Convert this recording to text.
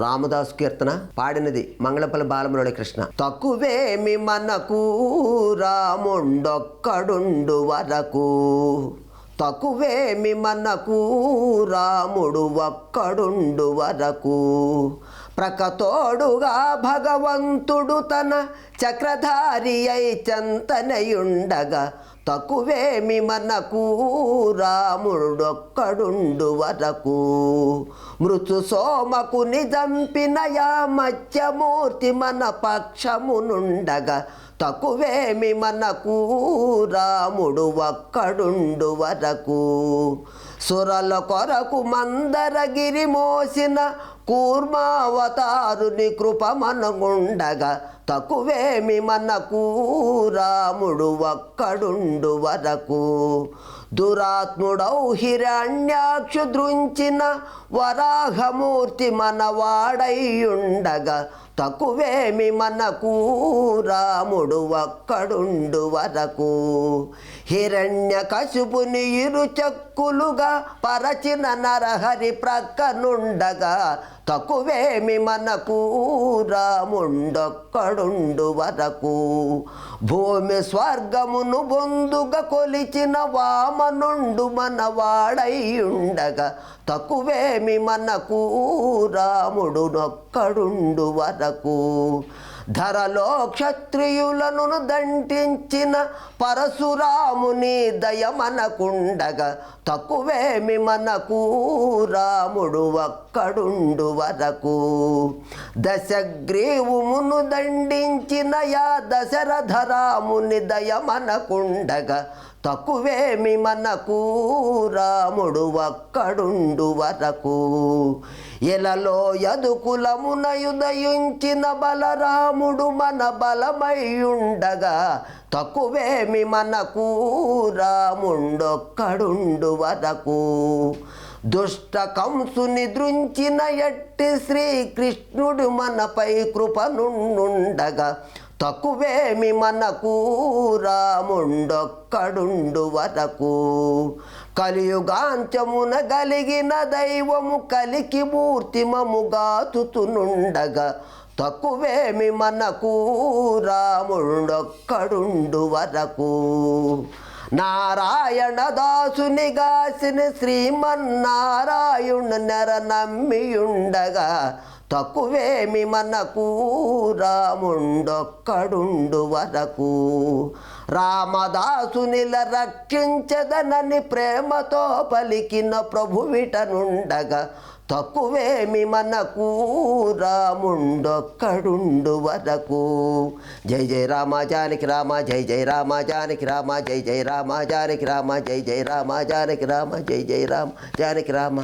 రామదాసు కీర్తన పాడినది మంగళపల్లి బాలమురళి కృష్ణ. తక్కువేమి మనకు రాముండొక్కడుండు వరకు, తక్కువేమి మనకు రాముడు ఒక్కడుండు వరకు, ప్రకతోడుగా భగవంతుడు తన చక్రధారి అయి చెంతనయుండగా, తక్కువేమి మనకు రాముడొక్కడుండు వరకు. మృత్యు సోమకుని జంపిన యా మత్స్యమూర్తి మన పక్షమునుండగా, తక్కువేమి మనకు రాముడు ఒక్కడుండు వరకు. సురల కొరకు మందరగిరి మోసిన కూర్మావతారుని కృప మనగుండగా, తక్కువేమి మనకు రాముడు ఒక్కడుండు వరకు. దురాత్ముడౌ హిరణ్యాక్షు దృంచిన వరాహమూర్తి మనవాడయ్యుండగా, తక్కువేమి మనకు రాముడు ఒక్కడుండు వరకు. హిరణ్యకశిపుని ఇరు చెక్కులుగా పరచిన నరహరి ప్రక్కనుండగా, తక్కువేమి మనకు రాముండొక్కడుండు వరకు. భూమి స్వర్గమును బొందుగా కొలిచిన వామనుండు మనవాడయ్యుండగా, తక్కువేమి మనకు రాముడు నొక్కడుండు వరకు. ధరలో క్షత్రియులను దండించిన పరశురాముని దయమనకుండగా, తక్కువేమి మనకు రాముడు ఒక్కడుండు వరకు. దశగ్రీవుమును దండించిన యా దశరథరాముని దయమనకుండగా, తక్కువేమి మనకు రాముడు ఒక్కడుండు వరకు. ఇలలో యదుకులమునయుదయించిన బలరాముడు మన బలమయ్యుండగా, తక్కువేమి మనకు రాముండొక్కడుండు వరకు. దుష్ట కంసుని దృంచిన ఎట్టి శ్రీకృష్ణుడు మనపై కృపనుండగా, తక్కువేమి మనకు రాముండొక్కడుండు వరకు. కలియుగాంచమున గలిగిన దైవము కలికి మూర్తిమముగాతునుండగా, తక్కువేమి మనకు రాముండొక్కడుండు వరకు. నారాయణ దాసుని గాసిన శ్రీమన్నారాయణ నెర నమ్మియుండగా, తక్కువేమి మనకు రాముండొక్కడుండు వరకు. రామదాసునిల రక్షించదనని ప్రేమతో పలికిన ప్రభువిటనుండగా, తక్కువేమి మనకు రాముండొక్కడుండు వరకు. జై జయ రామ జానకి రామ, జై జయ రామ జానకి రామ, జై జయ రామ జానకి రామ, జై జయ రామ జానకి రామ, జై జయ రామ జానకి రామ.